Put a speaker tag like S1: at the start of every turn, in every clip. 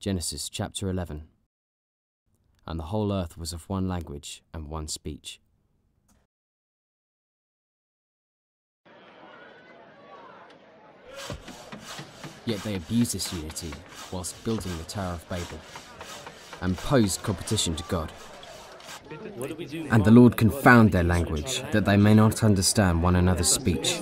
S1: Genesis chapter 11. And the whole earth was of one language and one speech. Yet they abused this unity whilst building the Tower of Babel, and posed competition to God. And the Lord confound their language, that they may not understand one another's speech.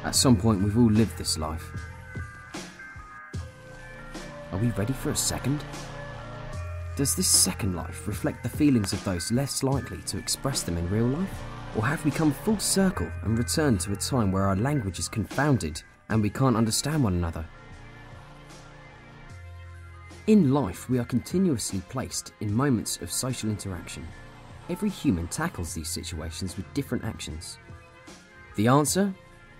S1: At some point, we've all lived this life. Are we ready for a second? Does this second life reflect the feelings of those less likely to express them in real life? Or have we come full circle and returned to a time where our language is confounded and we can't understand one another? In life, we are continuously placed in moments of social interaction. Every human tackles these situations with different actions. The answer?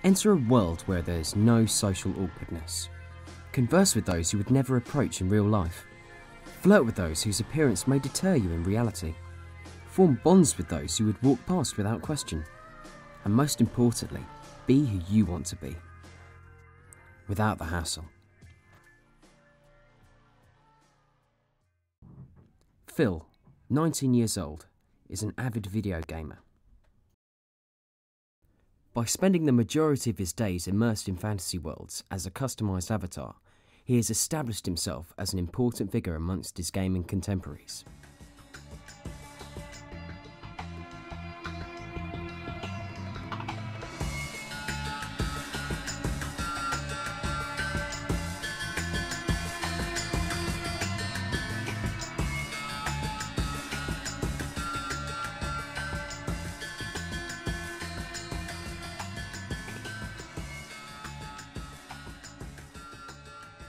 S1: Enter a world where there is no social awkwardness. Converse with those you would never approach in real life. Flirt with those whose appearance may deter you in reality. Form bonds with those you would walk past without question. And most importantly, be who you want to be, without the hassle. Phil, 19 years old, is an avid video gamer. By spending the majority of his days immersed in fantasy worlds as a customised avatar, he has established himself as an important figure amongst his gaming contemporaries.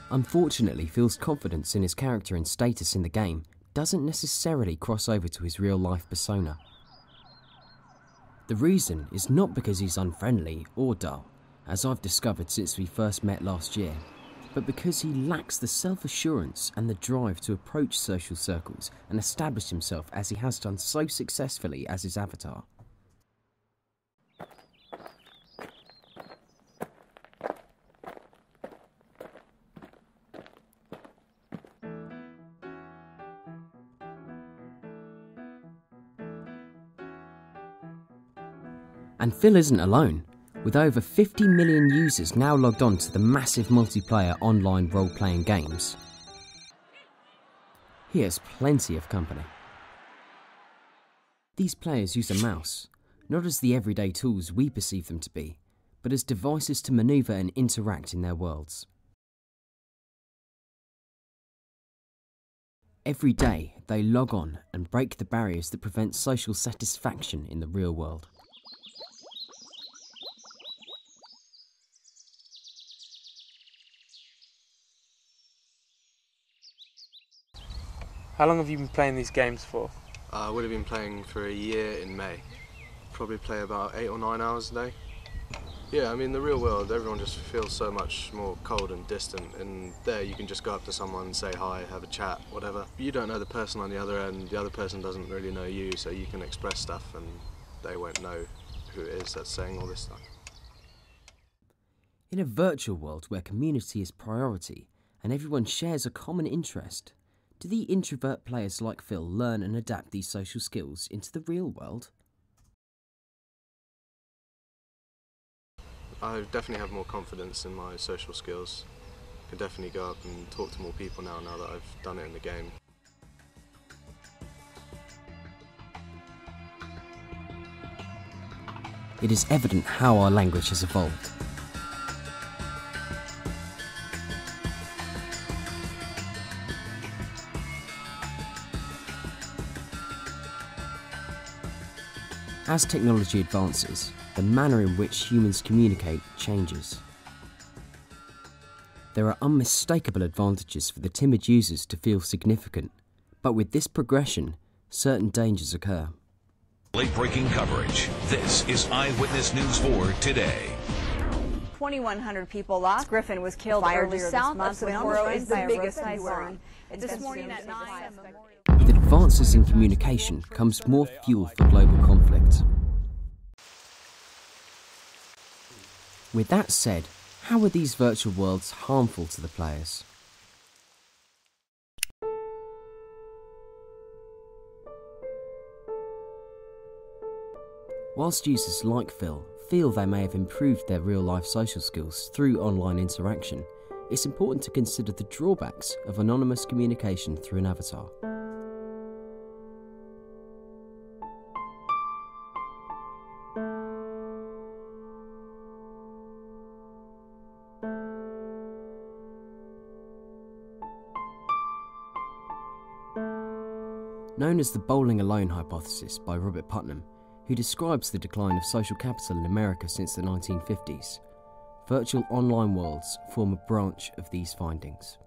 S1: Unfortunately, Phil's confidence in his character and status in the game doesn't necessarily cross over to his real-life persona. The reason is not because he's unfriendly or dull, as I've discovered since we first met last year, but because he lacks the self-assurance and the drive to approach social circles and establish himself as he has done so successfully as his avatar. And Phil isn't alone, with over 50 million users now logged on to the massive multiplayer online role-playing games. He has plenty of company. These players use a mouse, not as the everyday tools we perceive them to be, but as devices to maneuver and interact in their worlds. Every day, they log on and break the barriers that prevent social satisfaction in the real world.
S2: How long have you been playing these games for?
S3: I would have been playing for a year in May. Probably play about 8 or 9 hours a day. Yeah, I mean, the real world, everyone just feels so much more cold and distant, and there you can just go up to someone, say hi, have a chat, whatever. You don't know the person on the other end, the other person doesn't really know you, so you can express stuff and they won't know who it is that's saying all this stuff.
S1: In a virtual world where community is priority and everyone shares a common interest, do the introvert players like Phil learn and adapt these social skills into the real world?
S3: I definitely have more confidence in my social skills. I can definitely go up and talk to more people now that I've done it in the game.
S1: It is evident how our language has evolved. As technology advances, the manner in which humans communicate changes. There are unmistakable advantages for the timid users to feel significant, but with this progression, certain dangers occur.
S4: Late-breaking coverage. This is Eyewitness News 4 today.
S5: 2,100 people lost. Griffin was killed earlier this month. Sapporo is the biggest cyclone. This morning at 9.
S1: With advances in communication comes more fuel for global conflict. With that said, how are these virtual worlds harmful to the players? Whilst users like Phil feel they may have improved their real-life social skills through online interaction, it's important to consider the drawbacks of anonymous communication through an avatar. Known as the bowling alone hypothesis by Robert Putnam, who describes the decline of social capital in America since the 1950s, virtual online worlds form a branch of these findings.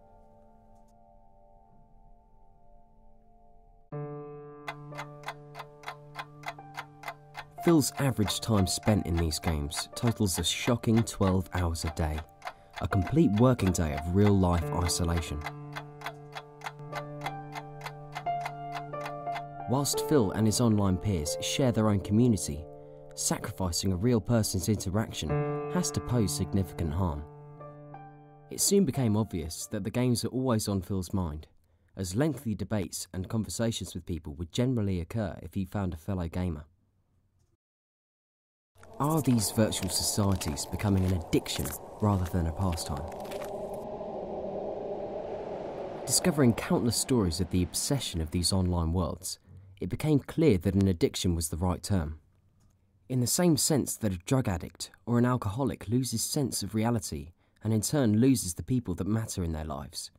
S1: Phil's average time spent in these games totals a shocking 12 hours a day, a complete working day of real-life isolation. Whilst Phil and his online peers share their own community, sacrificing a real person's interaction has to pose significant harm. It soon became obvious that the games were always on Phil's mind, as lengthy debates and conversations with people would generally occur if he found a fellow gamer. Are these virtual societies becoming an addiction rather than a pastime? Discovering countless stories of the obsession of these online worlds, it became clear that an addiction was the right term. In the same sense that a drug addict or an alcoholic loses sense of reality and in turn loses the people that matter in their lives.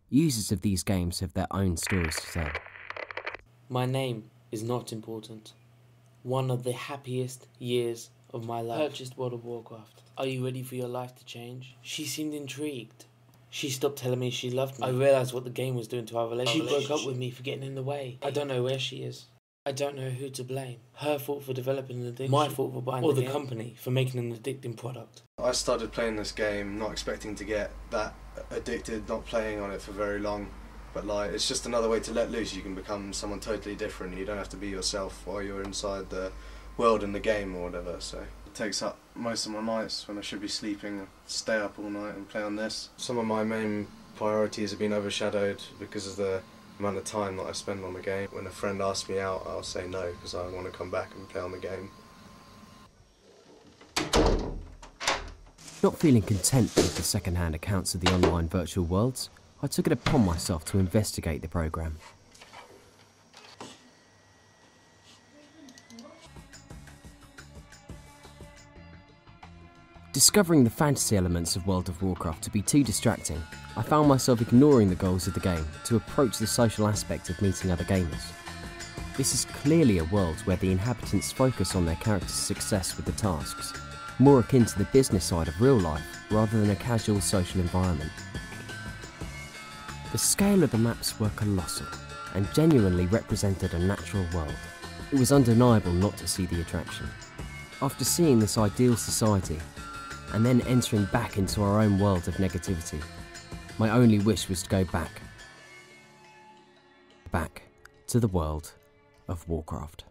S1: Users of these games have their own stories to tell.
S6: My name is not important. One of the happiest years of my life. Purchased World of Warcraft. Are you ready for your life to change? She seemed intrigued. She stopped telling me she loved me. I realised what the game was doing to our relationship. She broke up with me for getting in the way. I don't know where she is. I don't know who to blame. Her fault for developing an addiction. My fault for buying the game. Or the company for making an addicting product.
S3: I started playing this game not expecting to get that addicted, not playing on it for very long. But like, it's just another way to let loose. You can become someone totally different. You don't have to be yourself while you're inside the world in the game or whatever. So it takes up most of my nights when I should be sleeping. Stay up all night and play on this. Some of my main priorities have been overshadowed because of the amount of time that I spend on the game. When a friend asks me out, I'll say no because I want to come back and play on the game.
S1: Not feeling content with the second-hand accounts of the online virtual worlds, I took it upon myself to investigate the programme. Discovering the fantasy elements of World of Warcraft to be too distracting, I found myself ignoring the goals of the game to approach the social aspect of meeting other gamers. This is clearly a world where the inhabitants focus on their character's success with the tasks, more akin to the business side of real life rather than a casual social environment. The scale of the maps were colossal and genuinely represented a natural world. It was undeniable not to see the attraction. After seeing this ideal society, and then entering back into our own world of negativity, my only wish was to go back to the world of Warcraft.